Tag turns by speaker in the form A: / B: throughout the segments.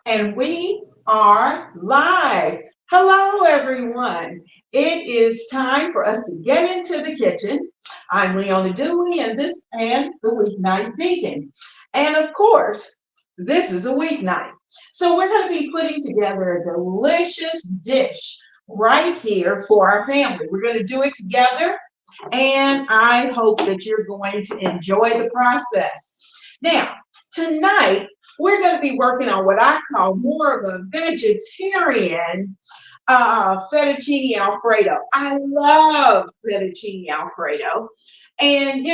A: And we are live. Hello, everyone. It is time for us to get into the kitchen. I'm Leona Dooley, and the Weeknight Vegan. And of course, this is a weeknight. So we're going to be putting together a delicious dish right here for our family. We're going to do it together, and I hope that you're going to enjoy the process. Now, tonight, we're going to be working on what I call more of a vegetarian fettuccine Alfredo. I love fettuccine Alfredo. And,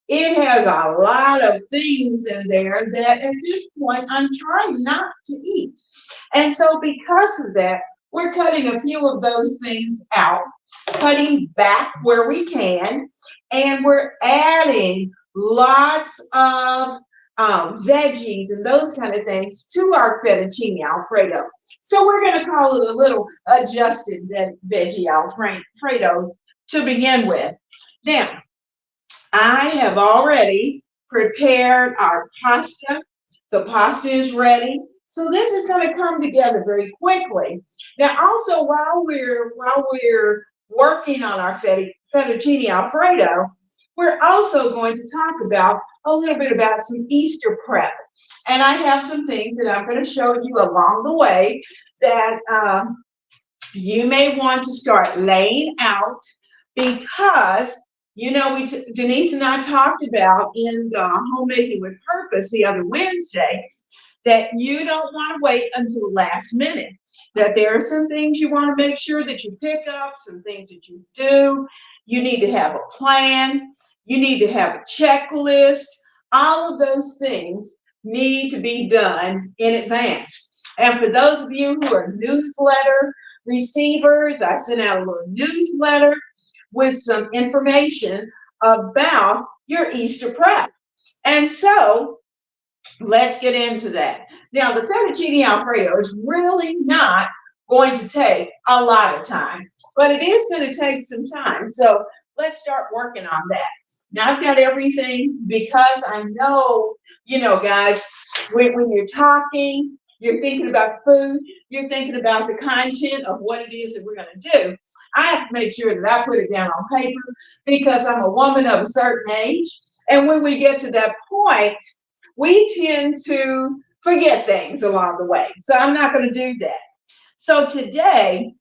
A: it has a lot of things in there that at this point I'm trying not to eat. And so because of that, we're cutting a few of those things out, cutting back where we can, and we're adding lots of veggies and those kind of things to our fettuccine Alfredo. So we're going to call it a little adjusted veggie Alfredo to begin with. Now, I have already prepared our pasta. The pasta is ready. So this is going to come together very quickly. Now, also while we're working on our fettuccine Alfredo, we're also going to talk about a little bit about some Easter prep. And I have some things that I'm going to show you along the way that you may want to start laying out because, Denise and I talked about in the Homemaking with Purpose the other Wednesday that you don't want to wait until the last minute, that there are some things you want to make sure that you pick up, some things that you do. You need to have a plan. You need to have a checklist. All of those things need to be done in advance. And for those of you who are newsletter receivers, I sent out a little newsletter with some information about your Easter prep. And so let's get into that. Now, the fettuccine Alfredo is really not going to take a lot of time, but it is going to take some time. So let's start working on that. Now, I've got everything because I know, guys, when you're talking, you're thinking about the food, you're thinking about the content of what it is that we're going to do. I have to make sure that I put it down on paper because I'm a woman of a certain age. And when we get to that point, we tend to forget things along the way. So I'm not going to do that. So today,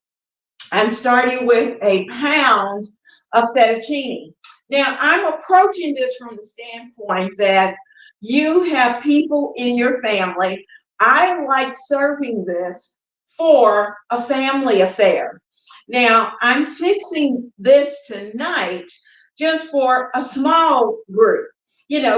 A: I'm starting with a pound of fettuccine. Now, I'm approaching this from the standpoint that you have people in your family. I like serving this for a family affair. Now, I'm fixing this tonight just for a small group,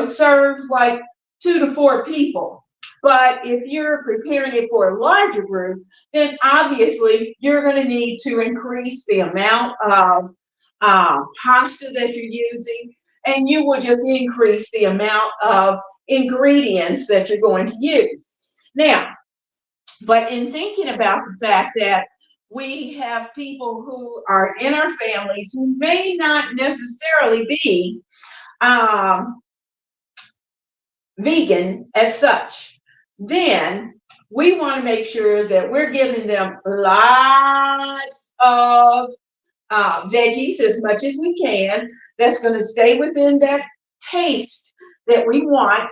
A: serve like 2 to 4 people. But if you're preparing it for a larger group, then obviously you're going to need to increase the amount of pasta that you're using, and you will just increase the amount of ingredients that you're going to use. Now, but in thinking about the fact that we have people who are in our families who may not necessarily be vegan as such, then we want to make sure that we're giving them lots of veggies as much as we can that's going to stay within that taste that we want,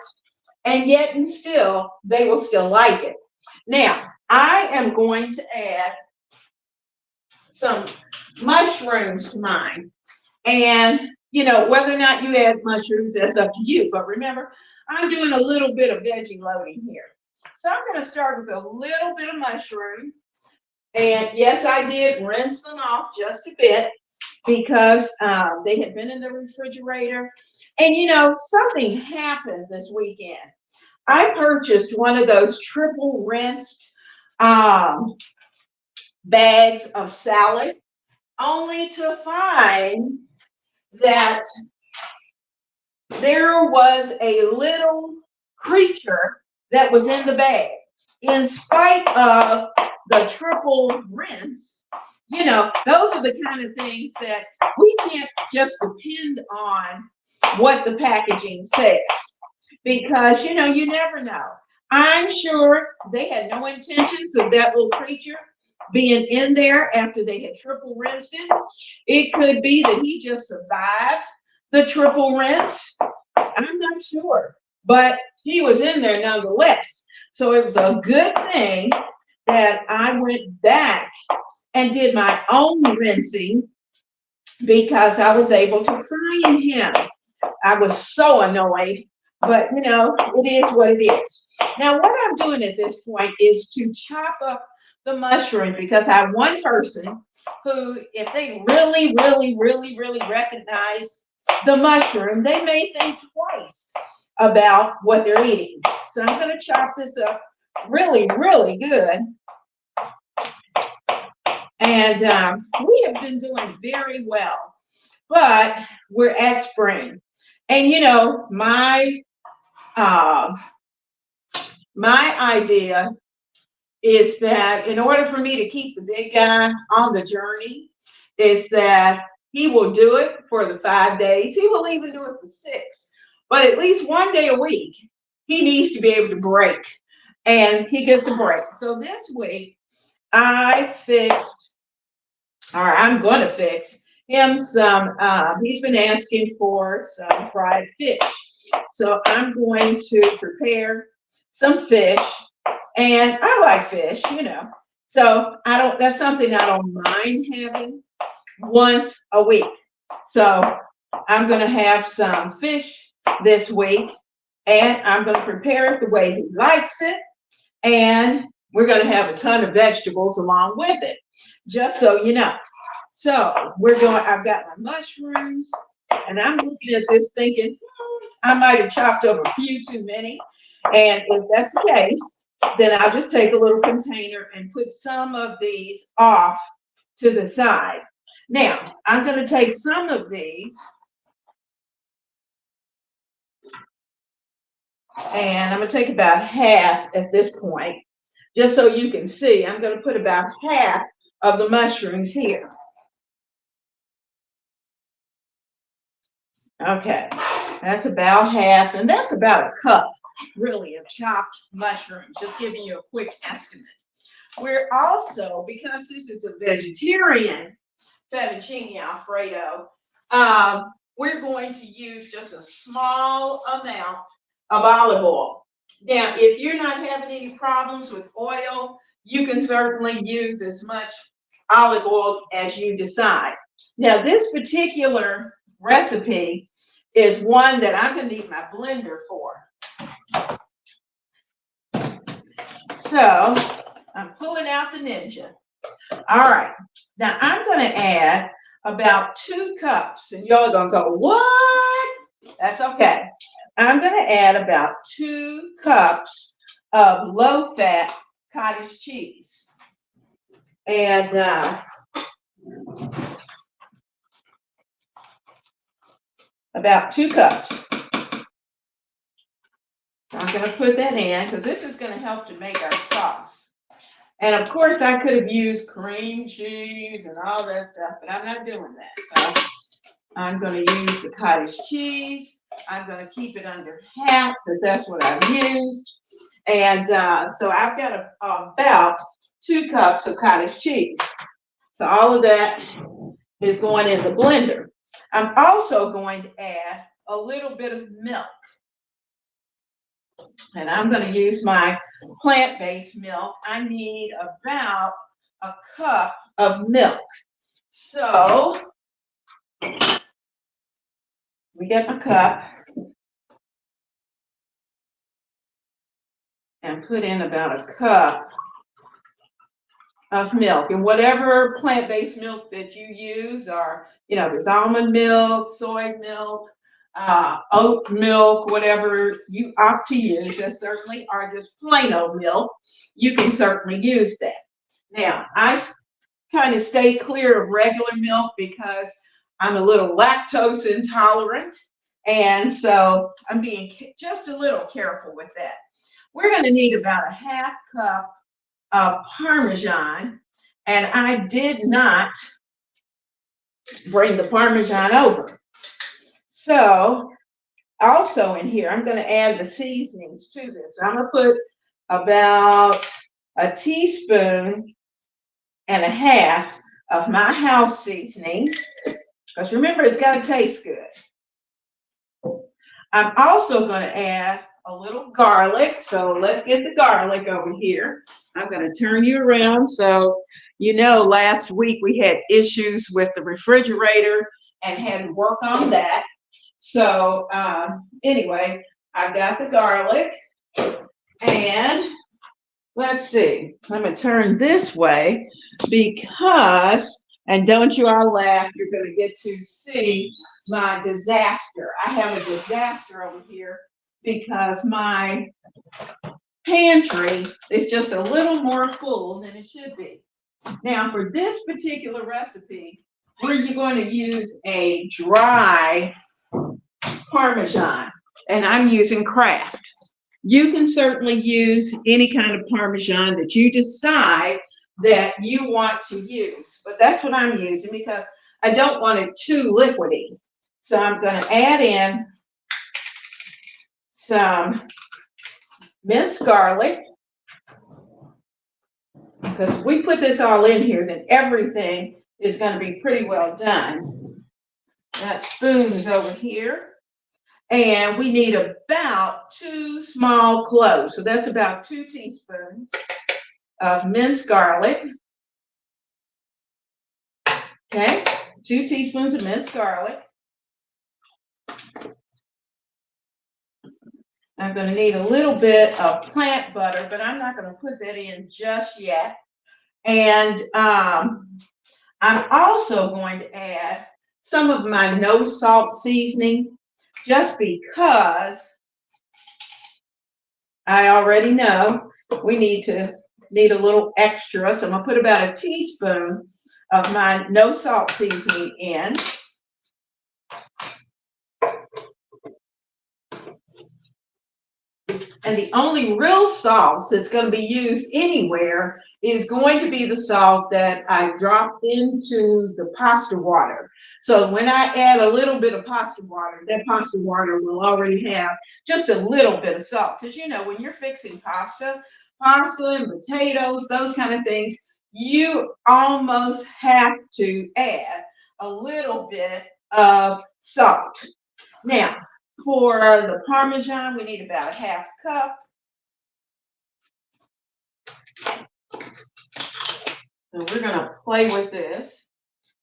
A: and yet and still they will still like it. Now, I am going to add some mushrooms to mine, and whether or not you add mushrooms, that's up to you. But remember, I'm doing a little bit of veggie loading here. So I'm going to start with a little bit of mushroom. And yes, I did rinse them off just a bit because they had been in the refrigerator. And something happened this weekend. I purchased one of those triple rinsed bags of salad, only to find that there was a little creature that was in the bag. In spite of the triple rinse, those are the kind of things that we can't just depend on what the packaging says, because you never know. I'm sure they had no intentions of that little creature being in there after they had triple rinsed it. It could be that he just survived the triple rinse. I'm not sure, but he was in there nonetheless. So it was a good thing that I went back and did my own rinsing because I was able to find him. I was so annoyed, but you know, it is what it is. Now, what I'm doing at this point is to chop up the mushroom because I have one person who, if they really recognize the mushroom, they may think twice about what they're eating. So I'm going to chop this up really good. And we have been doing very well, but we're at spring. And you know, my idea is that in order for me to keep the big guy on the journey, is that he will do it for the 5 days. He will even do it for 6, but at least one day a week, he needs to be able to break, and he gets a break. So this week, I fixed, or I'm going to fix him some. He's been asking for some fried fish. So I'm going to prepare some fish, and I like fish, you know. So that's something I don't mind having once a week. So I'm going to have some fish this week, and I'm going to prepare it the way he likes it. And we're going to have a ton of vegetables along with it, just so you know. So I've got my mushrooms, and I'm looking at this thinking, I might have chopped up a few too many. And if that's the case, then I'll just take a little container and put some of these off to the side. Now, I'm going to take some of these, and I'm going to take about half at this point, just so you can see. I'm going to put about half of the mushrooms here. Okay, that's about half, and that's about a cup, really, of chopped mushrooms, just giving you a quick estimate. We're also, because this is a vegetarian Fettucine Alfredo, we're going to use just a small amount of olive oil. Now, if you're not having any problems with oil, you can certainly use as much olive oil as you decide. Now, this particular recipe is one that I'm going to need my blender for. So I'm pulling out the Ninja. All right. Now I'm going to add about 2 cups, and y'all are going to go, what? That's okay. I'm going to add about 2 cups of low-fat cottage cheese. And about 2 cups. I'm going to put that in because this is going to help to make our sauce. And of course, I could have used cream cheese and all that stuff, but I'm not doing that. So I'm going to use the cottage cheese. I'm going to keep it under half because that's what I've used. And so I've got about 2 cups of cottage cheese. So all of that is going in the blender. I'm also going to add a little bit of milk. And I'm going to use my plant-based milk. I need about a cup of milk. So we get my cup and put in about a cup of milk. And whatever plant-based milk that you use, or there's almond milk, soy milk, oat milk, whatever you opt to use, that certainly, or just plain oat milk, you can certainly use that. Now, I kind of stay clear of regular milk because I'm a little lactose intolerant, and so I'm being just a little careful with that. We're going to need about a half cup of Parmesan, and I did not bring the Parmesan over. So also in here, I'm going to add the seasonings to this. I'm going to put about a teaspoon and a half of my house seasoning, because remember, it's got to taste good. I'm also going to add a little garlic. So let's get the garlic over here. I'm going to turn you around. So, you know, last week we had issues with the refrigerator and had to work on that. So anyway, I've got the garlic, and let's see, I'm going to turn this way because, and don't you all laugh, you're going to get to see my disaster. I have a disaster over here because my pantry is just a little more full than it should be. Now, for this particular recipe, we're going to use a dry Parmesan, and I'm using Kraft. You can certainly use any kind of Parmesan that you decide that you want to use, but that's what I'm using because I don't want it too liquidy. So I'm going to add in some minced garlic, because if we put this all in here, then everything is going to be pretty well done. That spoon is over here. And we need about 2 small cloves. So that's about 2 teaspoons of minced garlic. Okay, 2 teaspoons of minced garlic. I'm going to need a little bit of plant butter, but I'm not going to put that in just yet. And I'm also going to add some of my no salt seasoning, just because I already know we need a little extra. So I'm going to put about a teaspoon of my no salt seasoning in. And the only real salt that's going to be used anywhere is going to be the salt that I dropped into the pasta water. So when I add a little bit of pasta water, that pasta water will already have just a little bit of salt. Because, you know, when you're fixing pasta and potatoes, those kind of things, you almost have to add a little bit of salt. Now, for the Parmesan, we need about a half cup. So we're going to play with this.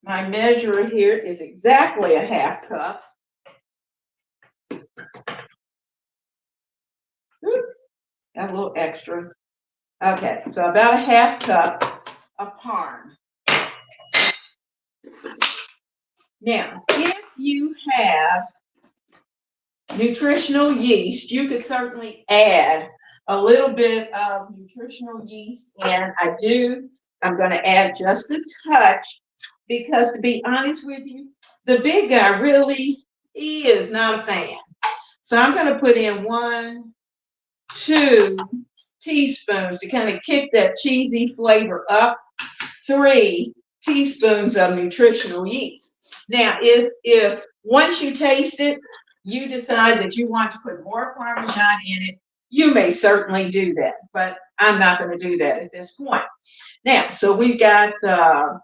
A: My measure here is exactly a half cup. Got a little extra. Okay, so about a half cup of Parm. Now, if you have nutritional yeast, you could certainly add a little bit of nutritional yeast, and I'm going to add just a touch, because to be honest with you, the big guy really is not a fan. So I'm going to put in 1, 2 teaspoons to kind of kick that cheesy flavor up, 3 teaspoons of nutritional yeast. Now, if once you taste it, you decide that you want to put more Parmesan in it, you may certainly do that, but I'm not going to do that at this point. Now, so we've got the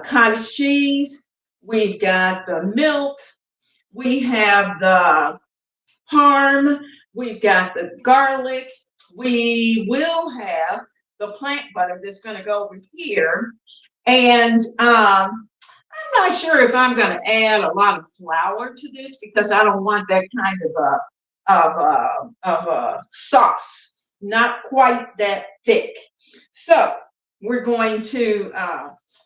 A: cottage cheese, we've got the milk, we have the parm, we've got the garlic, we will have the plant butter that's going to go over here, and I'm not sure if I'm going to add a lot of flour to this, because I don't want that kind of a sauce, not quite that thick. So we're going to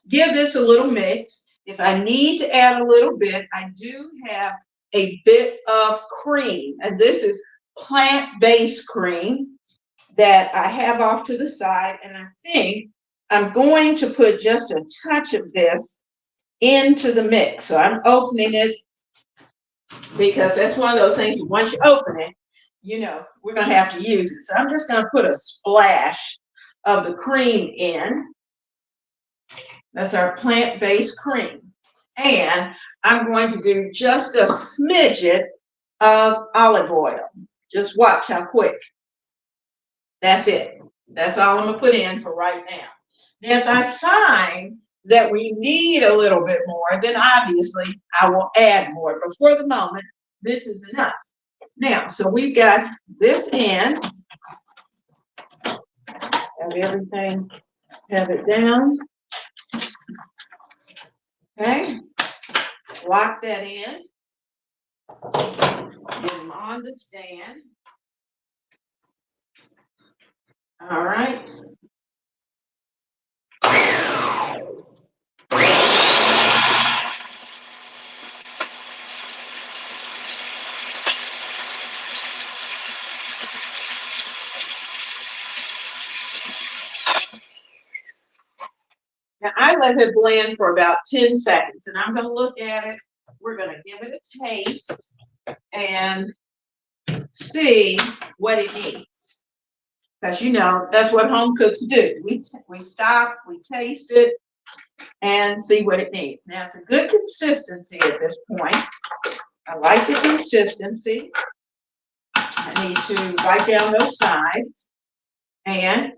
A: give this a little mix. If I need to add a little bit, I do have a bit of cream, and this is plant-based cream that I have off to the side, and I think I'm going to put just a touch of this into the mix. So I'm opening it, because that's one of those things, once you open it, you know, we're going to have to use it. So I'm just going to put a splash of the cream in. That's our plant-based cream. And I'm going to do just a smidget of olive oil. Just watch how quick. That's it. That's all I'm gonna put in for right now. Now, if I find that we need a little bit more, then obviously I will add more. But for the moment, this is enough. Now, so we've got this in. Have everything, have it down. Okay. Lock that in. Get them on the stand. All right. Now I let it blend for about 10 seconds, and I'm going to look at it. We're going to give it a taste and see what it needs. Because you know, that's what home cooks do. We stop, we taste it, and see what it needs. Now it's a good consistency at this point. I like the consistency. I need to wipe down those sides. And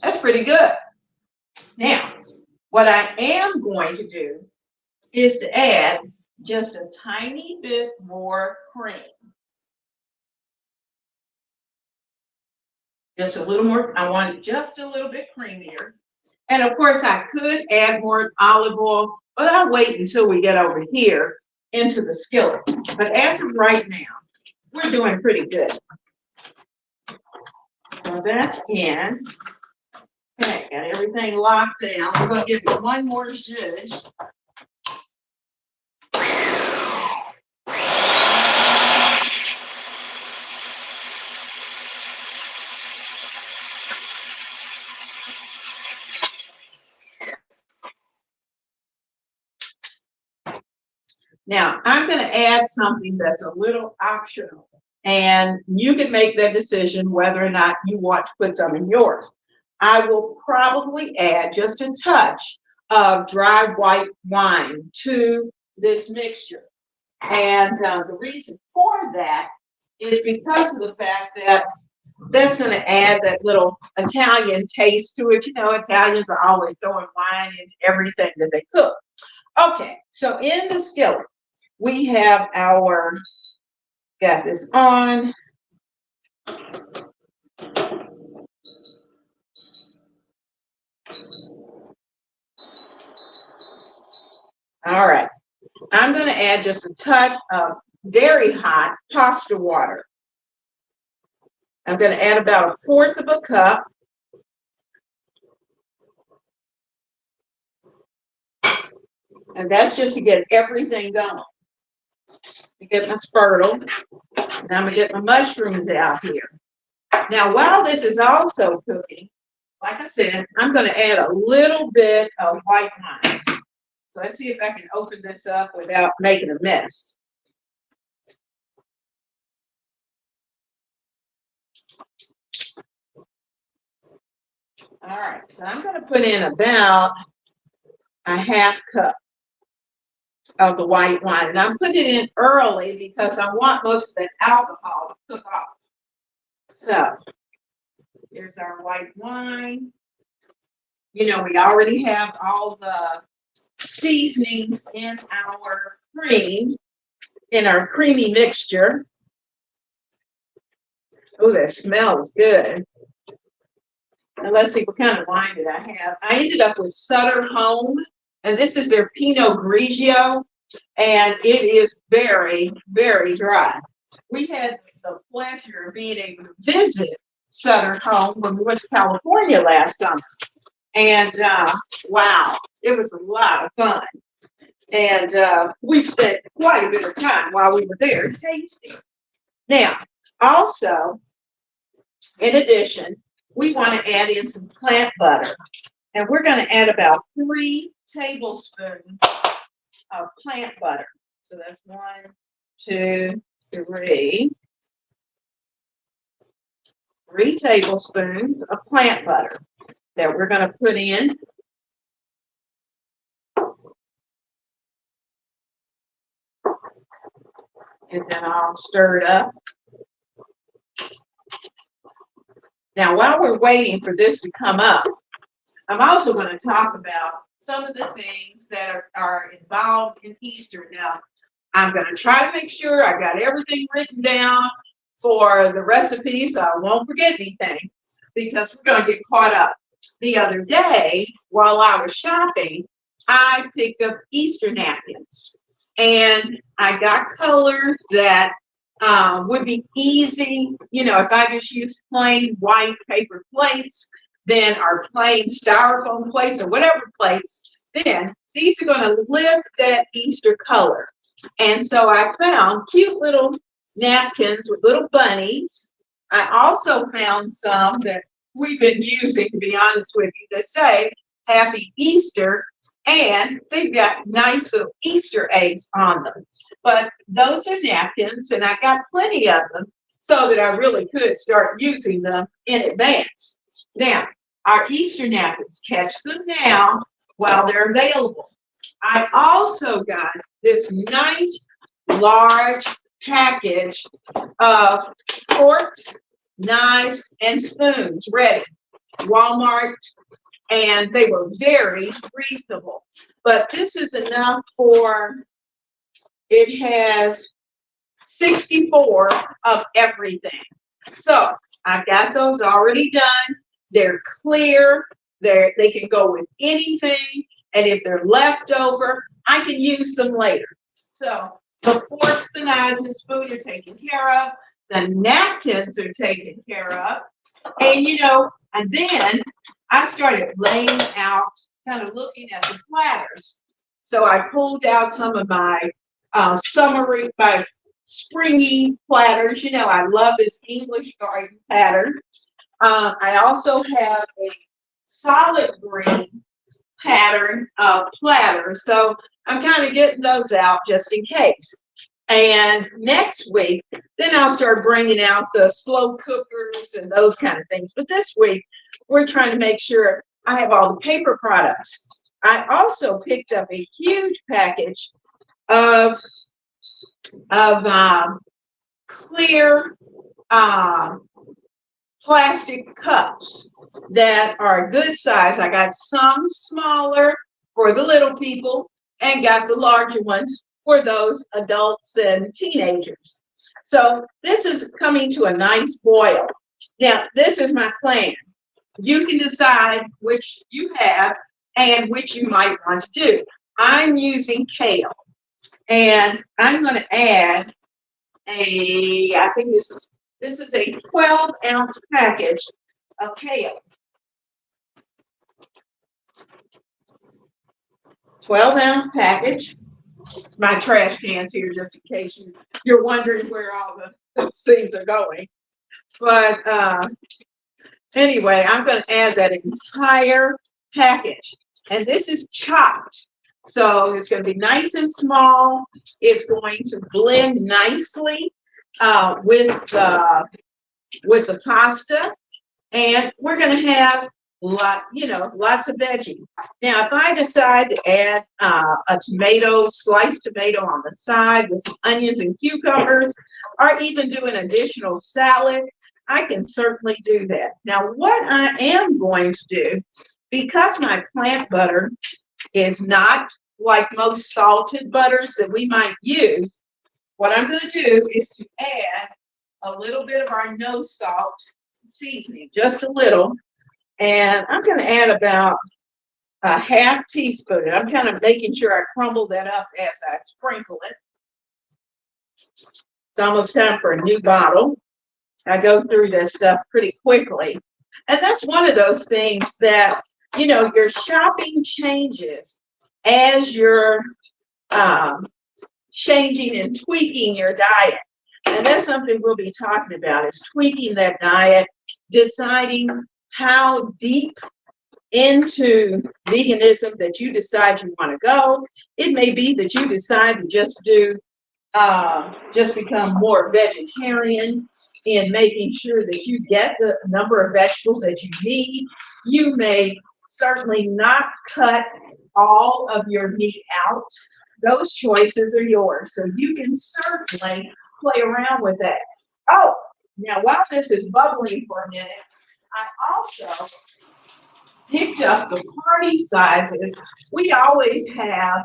A: that's pretty good. Now, what I am going to do is to add just a tiny bit more cream. Just a little more. I want it just a little bit creamier. And of course, I could add more olive oil, but I'll wait until we get over here into the skillet. But as of right now, we're doing pretty good. So that's in. Okay, got everything locked down. We're going to give it one more zhuzh. Now, I'm going to add something that's a little optional, and you can make that decision whether or not you want to put some in yours. I will probably add just a touch of dry white wine to this mixture. And the reason for that is because of the fact that that's going to add that little Italian taste to it. You know, Italians are always throwing wine in everything that they cook. Okay, so in the skillet, we have our, got this on. All right, I'm going to add just a touch of very hot pasta water. I'm going to add about 1/4 of a cup. And that's just to get everything going. To get my spurtle. And I'm going to get my mushrooms out here. Now, while this is also cooking, like I said, I'm going to add a little bit of white wine. So let's see if I can open this up without making a mess. All right, so I'm going to put in about a 1/2 cup of the white wine. And I'm putting it in early because I want most of that alcohol to cook off. So here's our white wine. You know, we already have all the seasonings in our cream, in our creamy mixture. Oh, that smells good. And let's see, what kind of wine did I have? I ended up with Sutter Home, and this is their Pinot Grigio, and it is very, very dry. We had the pleasure of being able to visit Sutter Home when we went to California last summer. And wow, it was a lot of fun. And we spent quite a bit of time while we were there tasting. Now, also, in addition, we want to add in some plant butter. And we're going to add about 3 tablespoons of plant butter. So that's 1, 2, 3. 3 tablespoons of plant butter that we're going to put in. And then I'll stir it up. Now, while we're waiting for this to come up, I'm also going to talk about some of the things that are involved in Easter. Now, I'm going to try to make sure I got everything written down for the recipe so I won't forget anything, because we're going to get caught up. The other day, while I was shopping, I picked up Easter napkins, and I got colors that would be easy. You know, if I just use plain white paper plates, then our plain styrofoam plates or whatever plates, then these are going to lift that Easter color. And so I found cute little napkins with little bunnies. I also found some that we've been using, to be honest with you, that say Happy Easter, and they've got nice little Easter eggs on them. But those are napkins, and I got plenty of them so that I really could start using them in advance. Now, our Easter napkins, catch them now while they're available. I also got this nice large package of forks, knives, and spoons ready. Walmart, and they were very reasonable. But this is enough for, it has 64 of everything. So I got those already done. They're clear. They can go with anything. And if they're left over, I can use them later. So the forks, the knives, and the spoon are taken care of. The napkins are taken care of. And, you know, and then I started laying out, kind of looking at the platters. So I pulled out some of my summery, my springy platters. You know, I love this English garden pattern. I also have a solid green pattern of platters. So I'm kind of getting those out just in case. And next week, then I'll start bringing out the slow cookers and those kind of things. But this week, we're trying to make sure I have all the paper products. I also picked up a huge package of clear plastic cups that are a good size. I got some smaller for the little people and got the larger ones for those adults and teenagers. So this is coming to a nice boil. Now, this is my plan. You can decide which you have and which you might want to do. I'm using kale, and I'm going to add I think this is a 12-ounce package of kale. 12-ounce package. My trash cans here, just in case you're wondering where all those things are going. But anyway, I'm going to add that entire package. And this is chopped. So it's going to be nice and small. It's going to blend nicely with the pasta. And we're going to have lots of veggies. Now, if I decide to add a sliced tomato on the side with some onions and cucumbers, or even do an additional salad, I can certainly do that. Now, what I am going to do, because my plant butter is not like most salted butters that we might use, what I'm going to do is to add a little bit of our no salt seasoning, just a little. And I'm going to add about a half teaspoon. I'm kind of making sure I crumble that up as I sprinkle it. It's almost time for a new bottle. I go through this stuff pretty quickly. And that's one of those things that, your shopping changes as you're changing and tweaking your diet. And that's something we'll be talking about, is tweaking that diet, deciding how deep into veganism that you decide you want to go. It may be that you decide to just become more vegetarian, in making sure that you get the number of vegetables that you need. You may certainly not cut all of your meat out. Those choices are yours. So you can certainly play around with that. Oh, now while this is bubbling for a minute, I also picked up the party sizes. We always have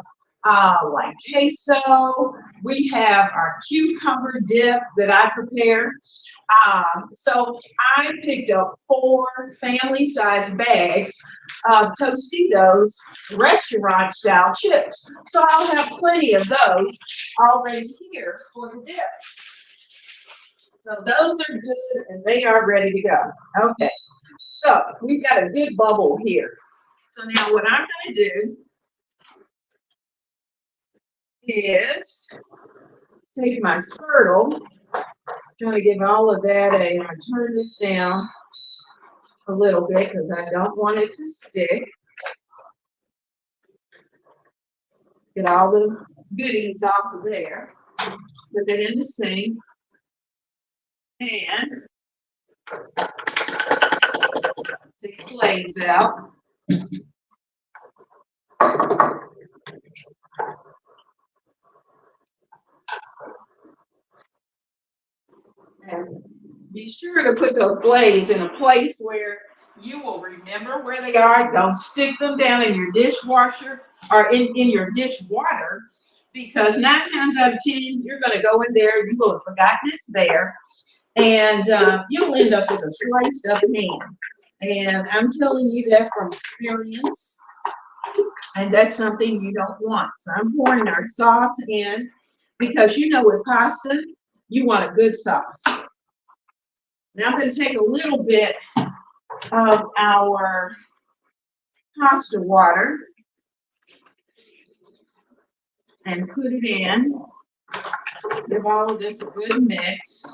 A: like queso. We have our cucumber dip that I prepare. So I picked up 4 family-size bags of Tostitos restaurant-style chips. So I'll have plenty of those already here for the dip. So those are good and they are ready to go. Okay, so we've got a good bubble here. So now what I'm going to do is take my spurtle, trying to give all of that I'm going to turn this down a little bit because I don't want it to stick. Get all the goodies off of there. Put it in the sink. And take the blades out. And be sure to put those blades in a place where you will remember where they are. Don't stick them down in your dishwasher or in your dishwater, because 9 times out of 10, you're going to go in there, you will have forgotten it's there, and you'll end up with a sliced up hand. And I'm telling you that from experience, and that's something you don't want. So I'm pouring our sauce in, because you know with pasta, you want a good sauce. Now I'm going to take a little bit of our pasta water and put it in. Give all of this a good mix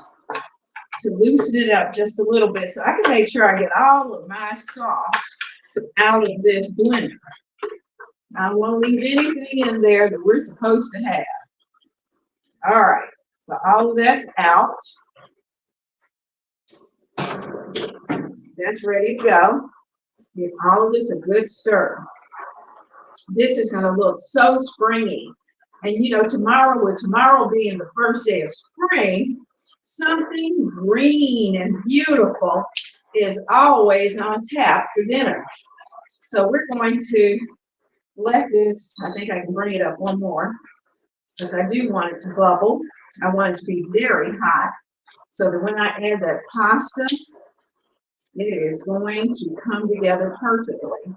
A: to loosen it up just a little bit, so I can make sure I get all of my sauce out of this blender. I don't want to leave anything in there that we're supposed to have. All right, so all of that's out. That's ready to go. Give all of this a good stir. This is going to look so springy. And you know, tomorrow, with tomorrow being the first day of spring, something green and beautiful is always on tap for dinner. So we're going to let this, I think I can bring it up one more, because I do want it to bubble. I want it to be very hot, so that when I add that pasta, it is going to come together perfectly.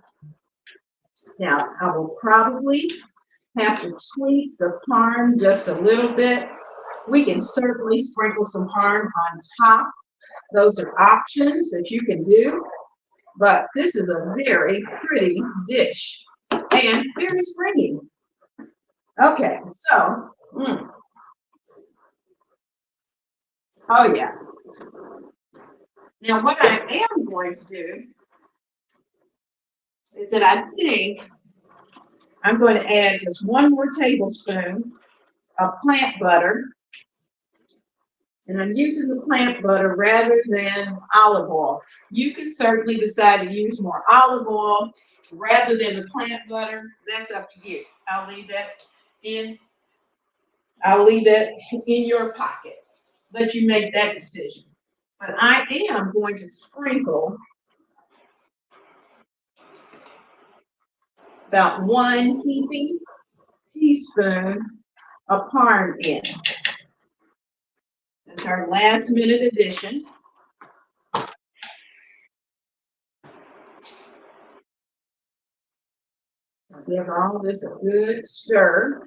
A: Now, I will probably have to tweak the parm just a little bit. We can certainly sprinkle some parm on top. Those are options that you can do, but this is a very pretty dish and very springy. Okay, so, oh yeah. Now what I am going to do is that I think I'm going to add just 1 more tablespoon of plant butter. And I'm using the plant butter rather than olive oil. You can certainly decide to use more olive oil rather than the plant butter. That's up to you. I'll leave that in your pocket. Let you make that decision. But I am going to sprinkle about 1 heaping teaspoon of parm in. That's our last minute addition. I'll give all this a good stir.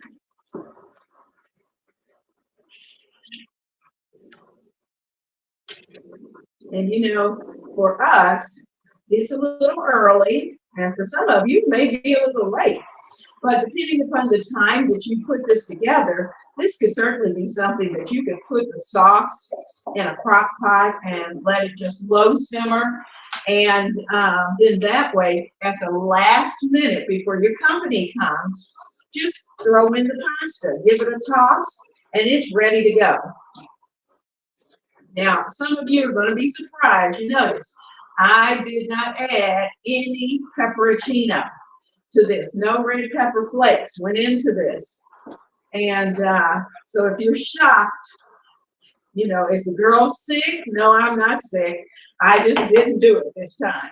A: And you know, for us, it's a little early, and for some of you, may be a little late. But depending upon the time that you put this together, this could certainly be something that you could put the sauce in a crock pot and let it just low simmer. And then that way, at the last minute before your company comes, just throw in the pasta, give it a toss, and it's ready to go. Now, some of you are going to be surprised. You notice I did not add any pepperoncino to this. No red pepper flakes went into this. And so if you're shocked You know, is the girl sick? No, I'm not sick. I just didn't do it this time.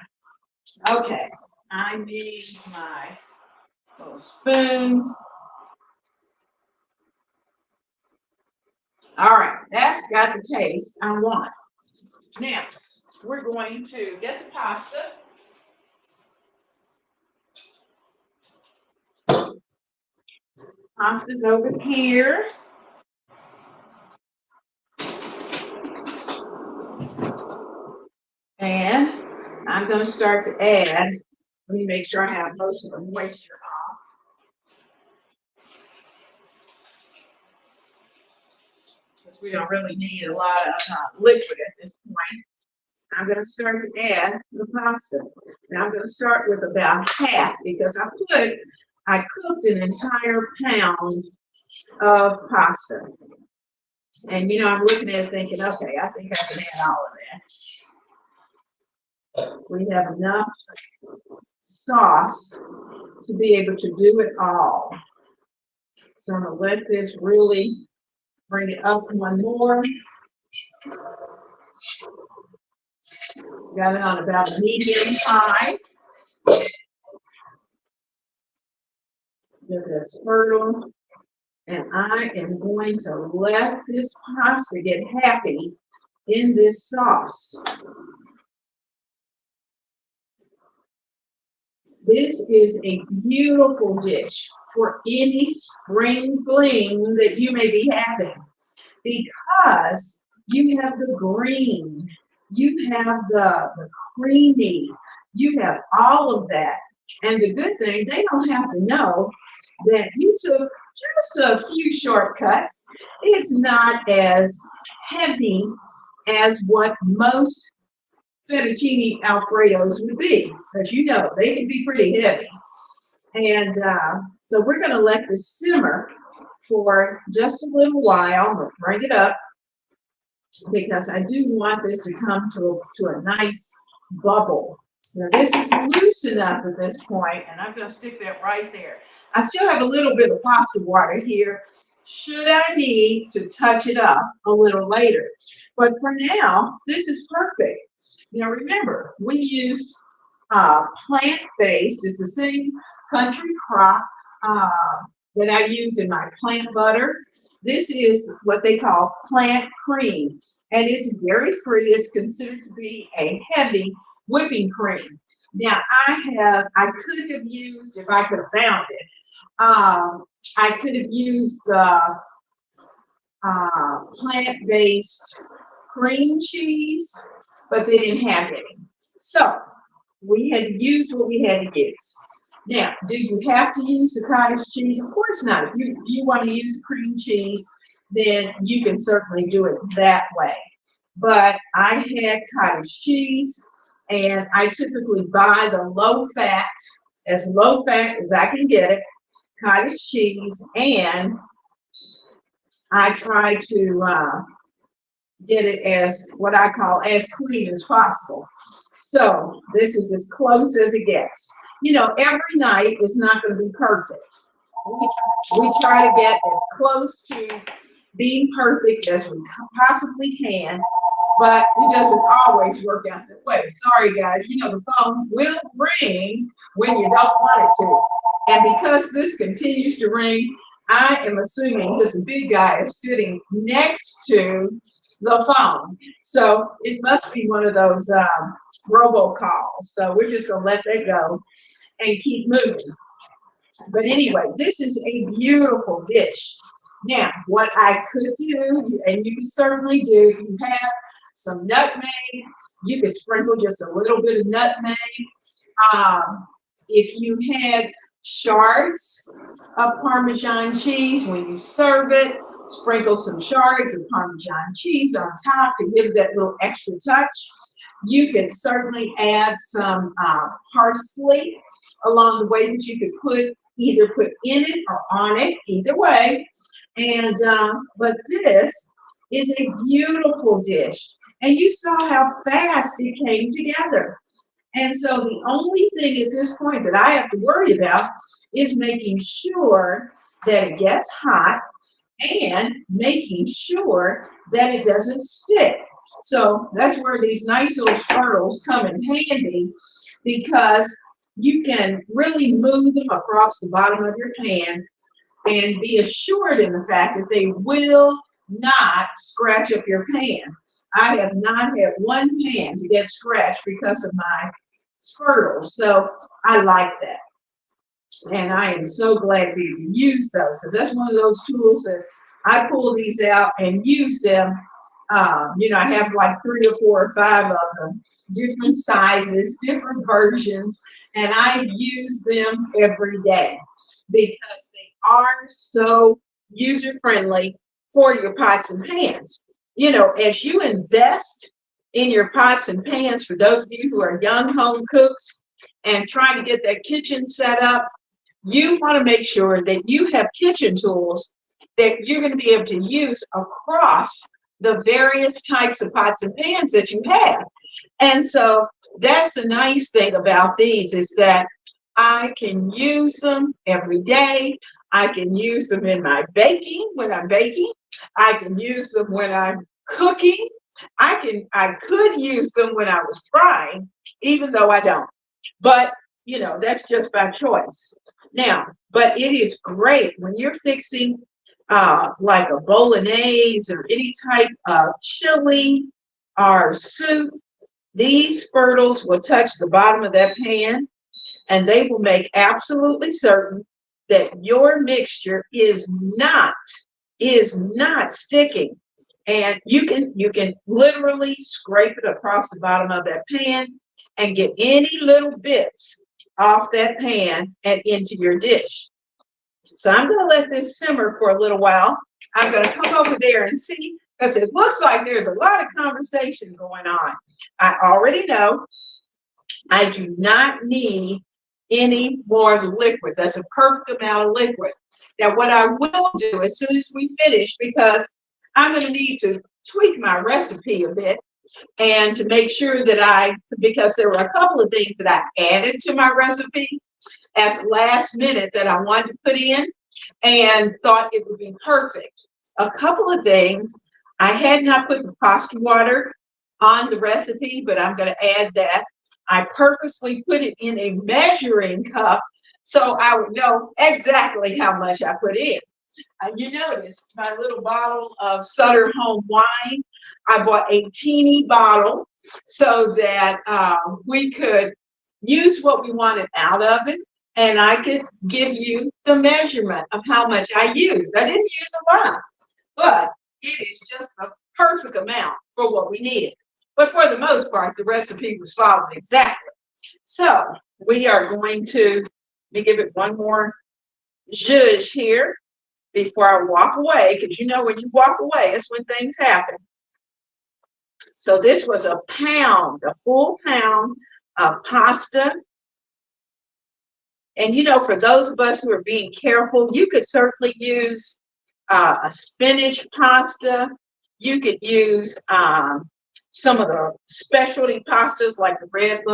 A: Okay, I need my little spoon. All right, that's got the taste I want. Now, we're going to get the pasta. Pasta's over here. And I'm going to start to add, let me make sure I have most of the moisture off. Because we don't really need a lot of liquid at this point. I'm going to start to add the pasta. Now I'm going to start with about half because I cooked an entire pound of pasta. And you know, I'm looking at it thinking, okay, I think I can add all of that. We have enough sauce to be able to do it all. So I'm going to let this really bring it up one more. Got it on about a medium high. Get this fertile. And I am going to let this pasta get happy in this sauce. This is a beautiful dish for any spring fling that you may be having because you have the green, you have the creamy, you have all of that. And the good thing, they don't have to know that you took just a few shortcuts. It's not as heavy as what most Fettuccine Alfredos would be, because you know they can be pretty heavy. And so we're going to let this simmer for just a little while. I'm going to bring it up because I do want this to come to a nice bubble. Now this is loose enough at this point, and I'm going to stick that right there. I still have a little bit of pasta water here, should I need to touch it up a little later. But for now, this is perfect. Now remember, we used plant-based. It's the same country crop that I use in my plant butter. This is what they call plant cream, and it's dairy-free. It's considered to be a heavy whipping cream. Now I could have used, if I could have found it, I could have used plant-based cream cheese, but they didn't have any. So we had to use what we had to use. Now, do you have to use the cottage cheese? Of course not. If you want to use cream cheese, then you can certainly do it that way. But I had cottage cheese, and I typically buy the low fat as I can get it, cottage cheese, and I try to get it as what I call as clean as possible. So this is as close as it gets. You know, every night is not going to be perfect. We try to get as close to being perfect as we possibly can, but it doesn't always work out that way. Sorry, guys. You know, the phone will ring when you don't want it to. And because this continues to ring, I am assuming this big guy is sitting next to the phone. So it must be one of those robocalls. So we're just going to let that go and keep moving. But anyway, this is a beautiful dish. Now, what I could do, and you can certainly do, if you have some nutmeg, you can sprinkle just a little bit of nutmeg. If you had shards of Parmesan cheese, when you serve it, sprinkle some shards of Parmesan cheese on top to give that little extra touch. You can certainly add some parsley along the way that you could either put in it or on it, either way. And but this is a beautiful dish, and you saw how fast it came together. And so the only thing at this point that I have to worry about is making sure that it gets hot and making sure that it doesn't stick. So that's where these nice little spurtles come in handy, because you can really move them across the bottom of your pan and be assured in the fact that they will not scratch up your pan. I have not had one pan to get scratched because of my spurtles, so I like that. And I am so glad that you use those, because that's one of those tools that I pull these out and use them. I have like 3 or 4 or 5 of them, different sizes, different versions, and I use them every day because they are so user friendly for your pots and pans. As you invest in your pots and pans, for those of you who are young home cooks and trying to get that kitchen set up, you want to make sure that you have kitchen tools that you're going to be able to use across the various types of pots and pans that you have. And so that's the nice thing about these, is that I can use them every day. I can use them in my baking when I'm baking. I can use them when I'm cooking. I could use them when I was frying, even though I don't. But that's just by choice. Now, but it is great when you're fixing like a bolognese or any type of chili or soup. These spurtles will touch the bottom of that pan, and they will make absolutely certain that your mixture is not sticking. And you can literally scrape it across the bottom of that pan and get any little bits off that pan and into your dish. So I'm going to let this simmer for a little while. I'm going to come over there and see, because it looks like there's a lot of conversation going on. I already know I do not need any more liquid. That's a perfect amount of liquid. Now, what I will do as soon as we finish, because I'm going to need to tweak my recipe a bit, and to make sure that because there were a couple of things that I added to my recipe at the last minute that I wanted to put in and thought it would be perfect. A couple of things, I had not put the pasta water on the recipe, but I'm going to add that. I purposely put it in a measuring cup so I would know exactly how much I put in. You notice my little bottle of Sutter Home wine. I bought a teeny bottle so that we could use what we wanted out of it, and I could give you the measurement of how much I used. I didn't use a lot, but it is just a perfect amount for what we needed. But for the most part, the recipe was followed exactly. So we are going to, let me give it one more zhuzh here before I walk away, because when you walk away, it's when things happen. So this was a full pound of pasta. And for those of us who are being careful, you could certainly use a spinach pasta. You could use some of the specialty pastas like the red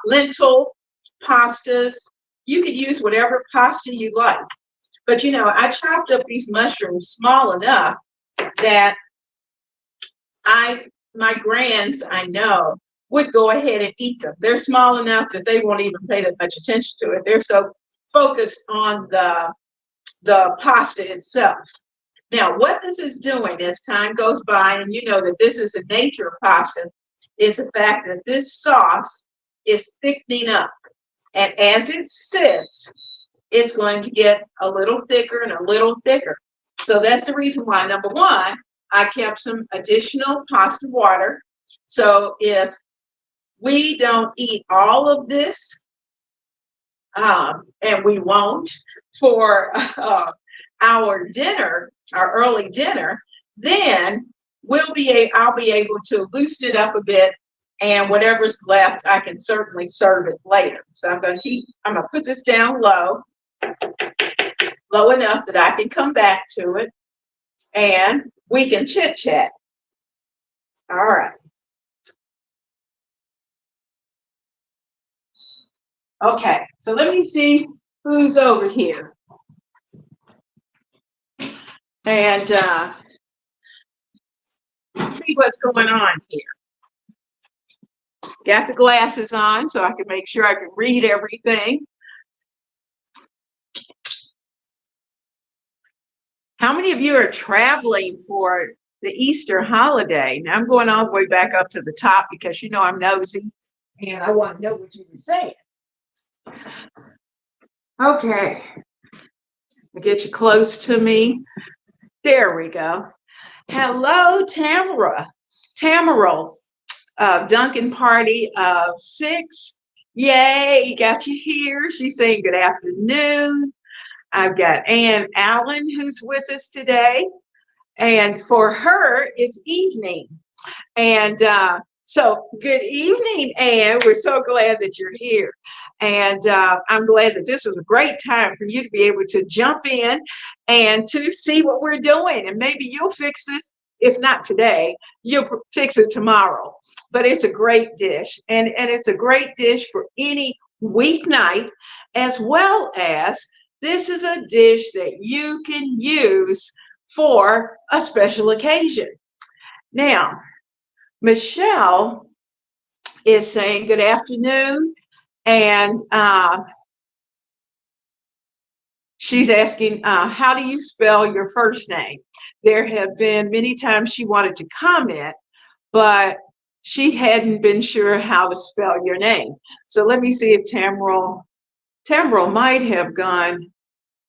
A: lentil pastas. You could use whatever pasta you like. But I chopped up these mushrooms small enough that my grands, I know, would go ahead and eat them. They're small enough that they won't even pay that much attention to it. They're so focused on the pasta itself. Now, what this is doing as time goes by, and you know that this is a nature of pasta, is the fact that this sauce is thickening up. And as it sits, it's going to get a little thicker and a little thicker. So that's the reason why, number one, I kept some additional pasta water. So if we don't eat all of this, and we won't for our dinner, our early dinner, then I'll be able to loosen it up a bit, and whatever's left, I can certainly serve it later. So I'm going to put this down low enough that I can come back to it and we can chit chat. All right. Okay, so let me see who's over here. and see what's going on here. Got the glasses on so I can make sure I can read everything. How many of you are traveling for the Easter holiday? Now I'm going all the way back up to the top because you know I'm nosy and I want to know what you were saying. Okay, I'll get you close to me. There we go. Hello, Tamara. Tamaral, Duncan party of 6. Yay, got you here. She's saying good afternoon. I've got Ann Allen who's with us today. And for her, it's evening. And so good evening, Ann. We're so glad that you're here. And I'm glad that this was a great time for you to be able to jump in and to see what we're doing. And maybe you'll fix this. If not today, you'll fix it tomorrow. But it's a great dish. And it's a great dish for any weeknight, as well as this is a dish that you can use for a special occasion. Now, Michelle is saying good afternoon, and she's asking, how do you spell your first name? There have been many times she wanted to comment, but she hadn't been sure how to spell your name. So let me see if Tamaral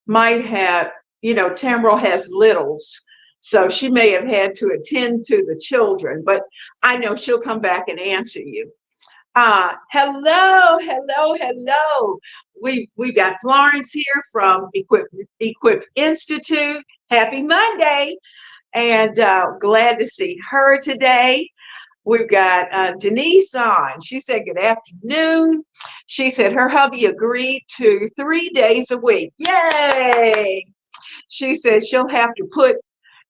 A: might have, Tamaral has littles. So she may have had to attend to the children, but I know she'll come back and answer you. Hello. We've got Florence here from Equip Institute. Happy Monday, and glad to see her today. We've got Denise on. She said good afternoon. She said her hubby agreed to 3 days a week. Yay! She said she'll have to put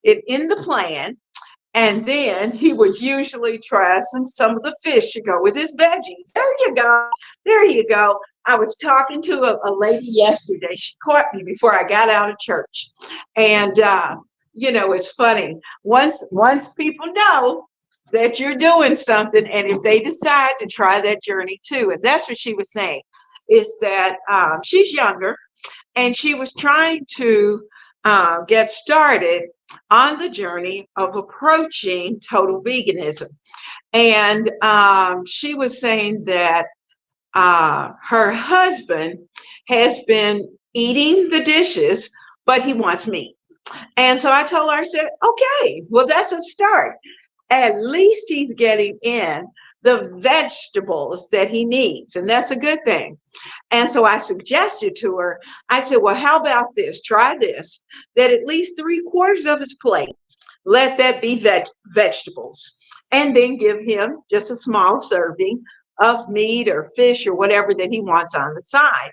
A: it in the plan, and then he would usually try some of the fish to go with his veggies. There you go. I was talking to a lady yesterday. She caught me before I got out of church, and it's funny once people know that you're doing something, and if they decide to try that journey too. And that's what she was saying, is that she's younger and she was trying to get started on the journey of approaching total veganism. And she was saying that her husband has been eating the dishes, but he wants meat. And so I told her, I said, okay, well, that's a start. At least he's getting in the vegetables that he needs, and that's a good thing. And so I suggested to her, I said, well, how about this? Try this, that at least 3/4 of his plate, let that be vegetables, and then give him just a small serving of meat or fish or whatever that he wants on the side.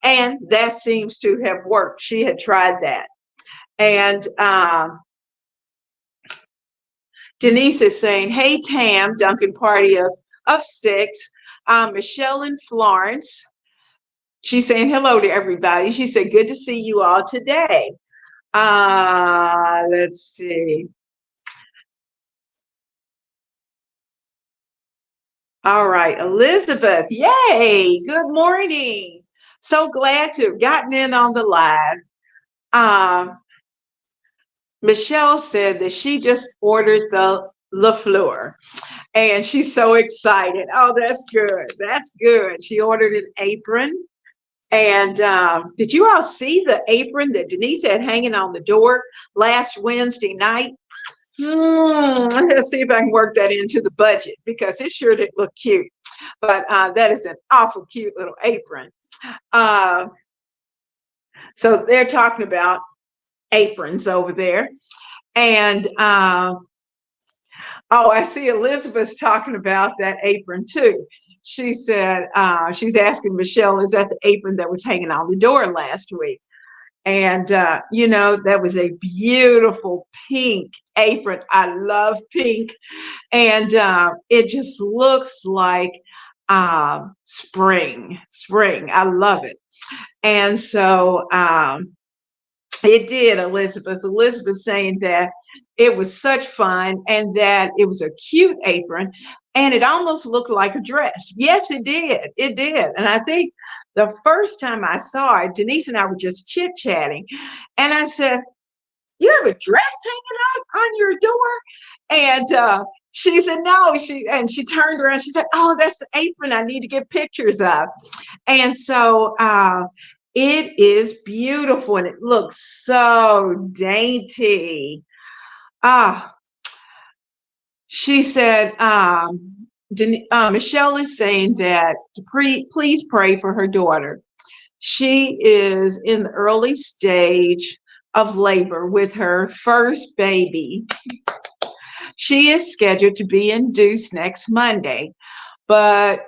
A: And that seems to have worked. She had tried that. And Denise is saying, hey, Tam, Duncan party of 6. Michelle and Florence. She's saying hello to everybody. She said, good to see you all today. Let's see. All right, Elizabeth, yay, good morning. So glad to have gotten in on the live. Michelle said that she just ordered the LaFleur, and she's so excited. Oh, that's good. That's good. She ordered an apron. And did you all see the apron that Denise had hanging on the door last Wednesday night? Let's see if I can work that into the budget, because it sure did look cute. But that is an awful cute little apron. So they're talking about aprons over there. And oh, I see Elizabeth's talking about that apron too. She said, she's asking Michelle, is that the apron that was hanging on the door last week? And, that was a beautiful pink apron. I love pink. And it just looks like spring. I love it. And so It did, Elizabeth. Elizabeth saying that it was such fun and that it was a cute apron and it almost looked like a dress. Yes, it did. It did. And I think the first time I saw it, Denise and I were just chit-chatting. And I said, "You have a dress hanging out on your door?" And she said, "No." She turned around. She said, "Oh, that's the apron I need to get pictures of." And so it is beautiful and it looks so dainty. Ah, she said, Michelle is saying that please pray for her daughter. She is in the early stage of labor with her first baby. She is scheduled to be induced next Monday, but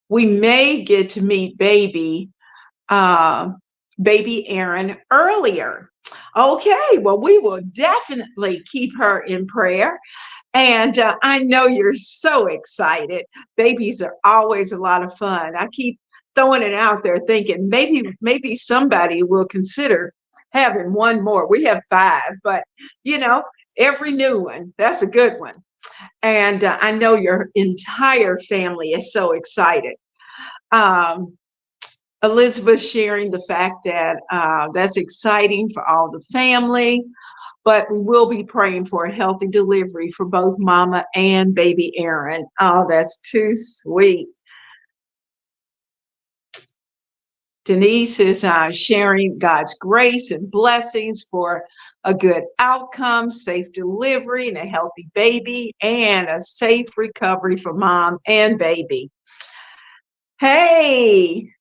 A: we may get to meet uh, baby Aaron earlier. Okay, well, we will definitely keep her in prayer. And I know you're so excited. Babies are always a lot of fun. I keep throwing it out there thinking maybe somebody will consider having one more. We have 5, but you know, every new one, that's a good one. And I know your entire family is so excited. Um, Elizabeth sharing the fact that that's exciting for all the family, but we will be praying for a healthy delivery for both mama and baby Aaron. Oh, that's too sweet. Denise is sharing God's grace and blessings for a good outcome, safe delivery, and a healthy baby, and a safe recovery for mom and baby. Hey,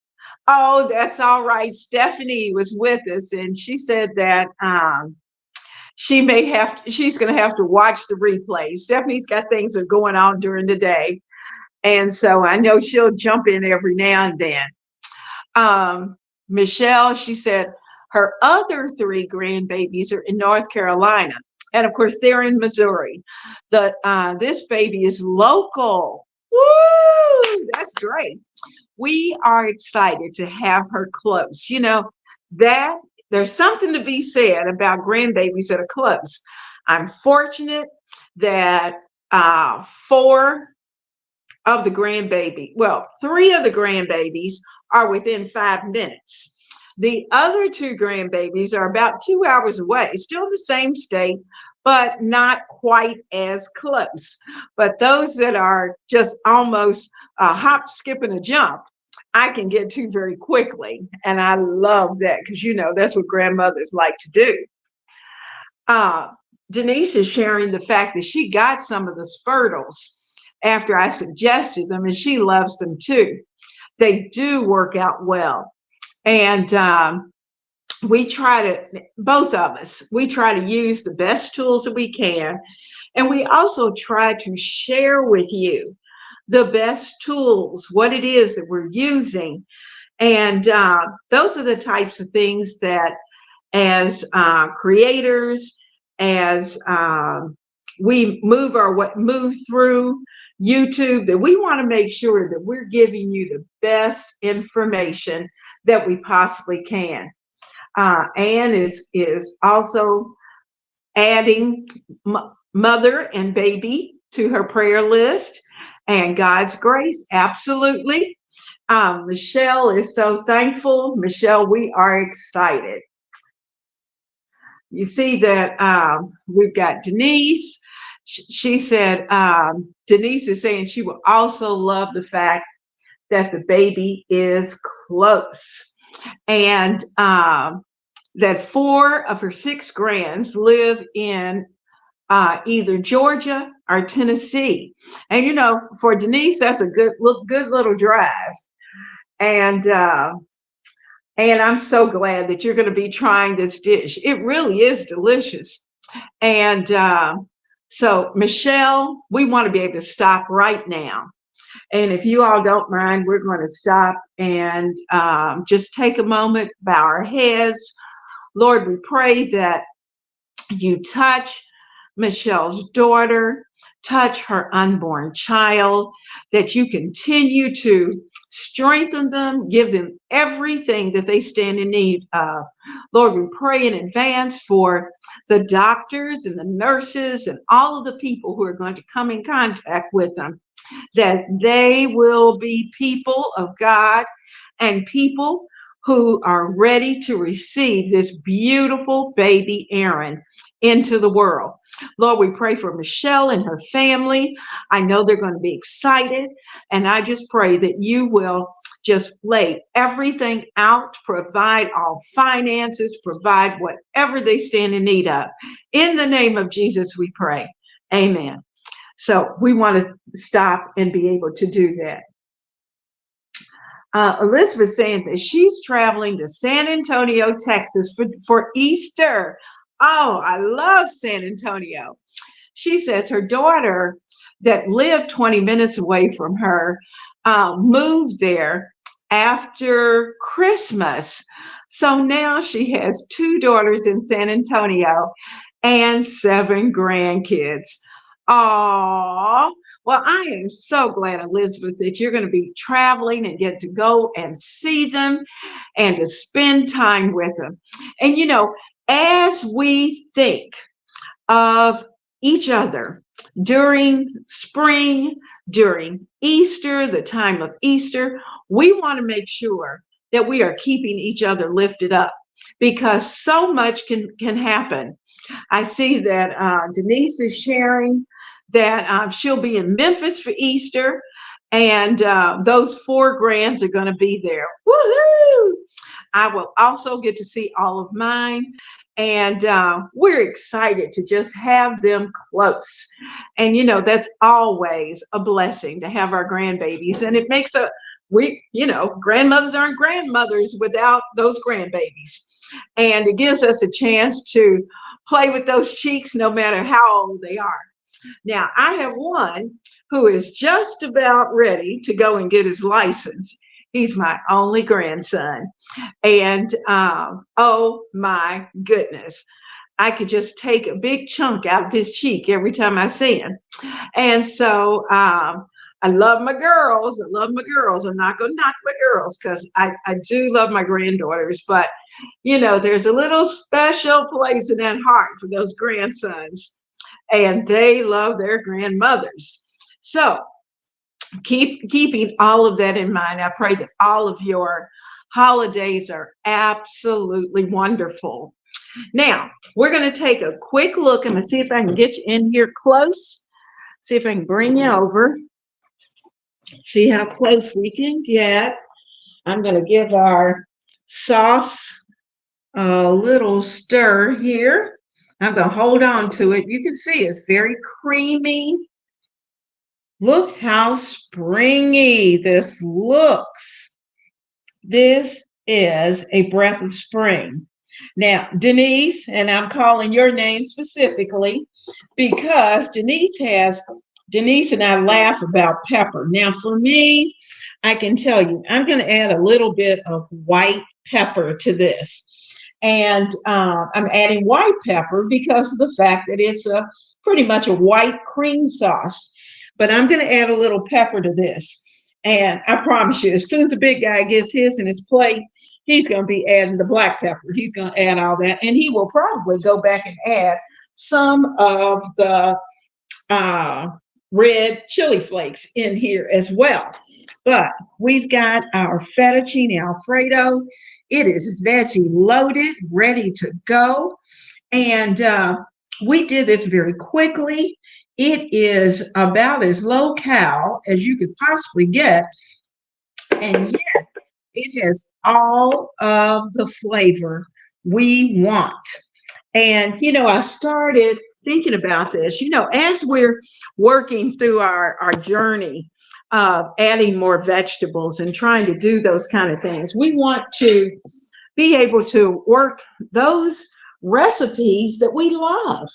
A: oh, that's all right. Stephanie was with us, and she said that she's going to have to watch the replay. Stephanie's got things that are going on during the day, and so I know she'll jump in every now and then. Michelle, she said her other 3 grandbabies are in North Carolina, and of course they're in Missouri. This baby is local. Woo! That's great. We are excited to have her close. You know, that there's something to be said about grandbabies that are close. I'm fortunate that 4 of the grandbaby, well, 3 of the grandbabies are within 5 minutes. The other 2 grandbabies are about 2 hours away, still in the same state, but not quite as close. But those that are just almost a hop, skip, and a jump, I can get to very quickly. And I love that because, you know, that's what grandmothers like to do. Denise is sharing the fact that she got some of the Spurtles after I suggested them, and she loves them too. They do work out well. And both of us, we try to use the best tools that we can. And we also try to share with you the best tools, what it is that we're using. And those are the types of things that as creators, as we move through YouTube, that we want to make sure that we're giving you the best information that we possibly can. Anne is also adding mother and baby to her prayer list, and God's grace, absolutely. Michelle is so thankful. Michelle, we are excited. You see that we've got Denise. She said, Denise is saying she will also love the fact that the baby is close, and that 4 of her 6 grands live in either Georgia or Tennessee. And you know, for Denise, that's a good little drive. And I'm so glad that you're going to be trying this dish. It really is delicious. And so, Michelle, we want to be able to stop right now. And if you all don't mind, we're going to stop and just take a moment, bow our heads. Lord, we pray that you touch Michelle's daughter, touch her unborn child, that you continue to Strengthen them, give them everything that they stand in need of. Lord, we pray in advance for the doctors and the nurses and all of the people who are going to come in contact with them, that they will be people of God and people who are ready to receive this beautiful baby Aaron into the world. Lord, we pray for Michelle and her family. I know they're going to be excited, and I just pray that you will just lay everything out, provide all finances, provide whatever they stand in need of. In the name of Jesus, we pray. Amen. So we want to stop and be able to do that. Elizabeth saying that she's traveling to San Antonio, Texas for Easter. Oh, I love San Antonio. She says her daughter that lived 20 minutes away from her moved there after Christmas. So now she has 2 daughters in San Antonio and 7 grandkids. Oh, well, I am so glad, Elizabeth, that you're going to be traveling and get to go and see them and to spend time with them. And, as we think of each other during spring, during Easter, the time of Easter, we want to make sure that we are keeping each other lifted up, because so much can happen. I see that Denise is sharing that she'll be in Memphis for Easter, and those 4 grands are going to be there. Woohoo! I will also get to see all of mine, and we're excited to just have them close. And that's always a blessing to have our grandbabies, and it makes grandmothers aren't grandmothers without those grandbabies, and it gives us a chance to play with those cheeks no matter how old they are. Now, I have one who is just about ready to go and get his license. He's my only grandson. And oh my goodness, I could just take a big chunk out of his cheek every time I see him. And so I love my girls. I love my girls. I'm not going to knock my girls, because I do love my granddaughters. But, there's a little special place in that heart for those grandsons. And they love their grandmothers. So keeping all of that in mind, I pray that all of your holidays are absolutely wonderful. Now, we're going to take a quick look. I'm going to see if I can get you in here close. See if I can bring you over. See how close we can get. I'm going to give our sauce a little stir here. I'm going to hold on to it. You can see it's very creamy. Look how springy this looks. This is a breath of spring. Now, Denise, and I'm calling your name specifically because Denise and I laugh about pepper. Now, for me, I can tell you, I'm going to add a little bit of white pepper to this. And I'm adding white pepper because of the fact that it's pretty much a white cream sauce. But I'm going to add a little pepper to this. And I promise you, as soon as the big guy gets his in his plate, he's going to be adding the black pepper. He's going to add all that. And he will probably go back and add some of the red chili flakes in here as well. But we've got our Fettucine Alfredo. It is veggie loaded, ready to go. And we did this very quickly. It is about as low cal as you could possibly get. And yet it has all of the flavor we want. And, I started thinking about this, as we're working through our journey of adding more vegetables and trying to do those kind of things, we want to be able to work those recipes that we love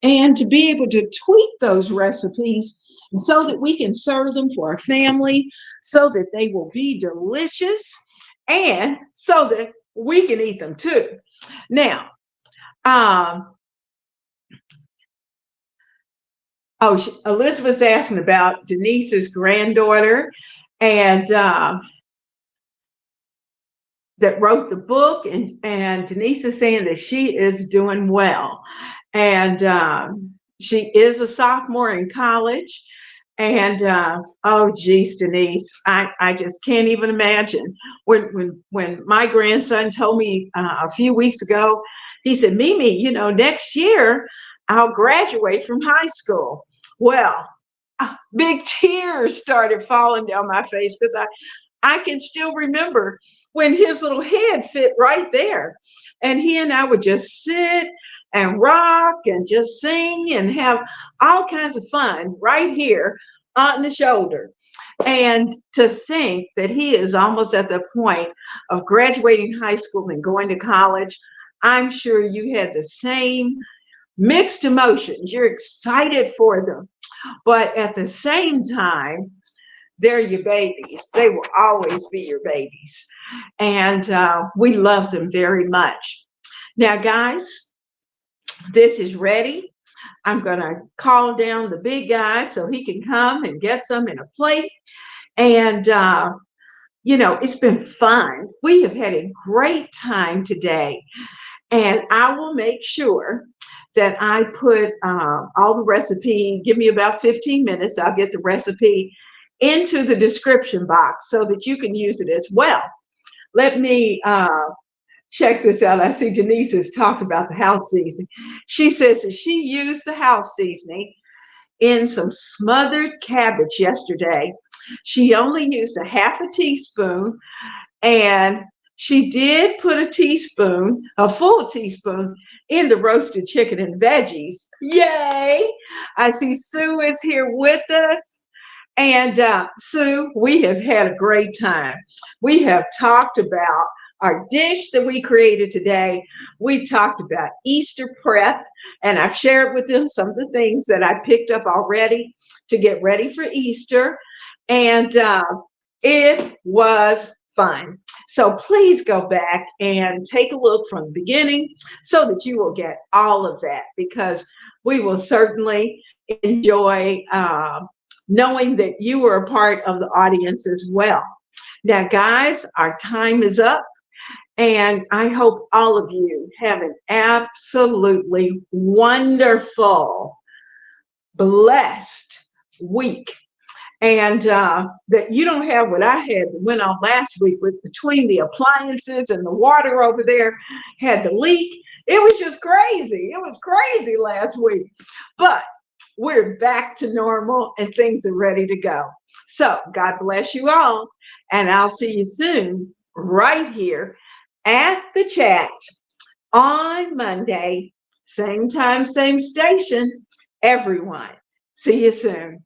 A: and to be able to tweak those recipes so that we can serve them for our family, so that they will be delicious and so that we can eat them too. Now, Elizabeth's asking about Denise's granddaughter, and that wrote the book, and Denise is saying that she is doing well. And she is a sophomore in college. And oh, geez, Denise, I just can't even imagine. When my grandson told me a few weeks ago, he said, Mimi, next year I'll graduate from high school. Well, big tears started falling down my face because I can still remember when his little head fit right there. And he and I would just sit and rock and just sing and have all kinds of fun right here on the shoulder. And to think that he is almost at the point of graduating high school and going to college, I'm sure you had the same mixed emotions. You're excited for them, but at the same time, they're your babies. They will always be your babies. And we love them very much. Now, guys, this is ready. I'm going to call down the big guy so he can come and get some in a plate. And, it's been fun. We have had a great time today. And I will make sure that I put all the recipe, give me about 15 minutes, I'll get the recipe into the description box so that you can use it as well. Let me check this out. I see Denise has talked about the house seasoning. She says that she used the house seasoning in some smothered cabbage yesterday. She only used a half a teaspoon, and she did put a full teaspoon in the roasted chicken and veggies. Yay! I see Sue is here with us. And Sue, we have had a great time. We have talked about our dish that we created today. We talked about Easter prep, and I've shared with them some of the things that I picked up already to get ready for Easter. And it was fun. So please go back and take a look from the beginning so that you will get all of that, because we will certainly enjoy knowing that you are a part of the audience as well. Now, guys, our time is up, and I hope all of you have an absolutely wonderful, blessed week. And that you don't have what I had that went on last week with between the appliances and the water over there had to leak. It was just crazy. It was crazy last week. But we're back to normal and things are ready to go. So God bless you all. And I'll see you soon right here at the chat on Monday, same time, same station. Everyone, see you soon.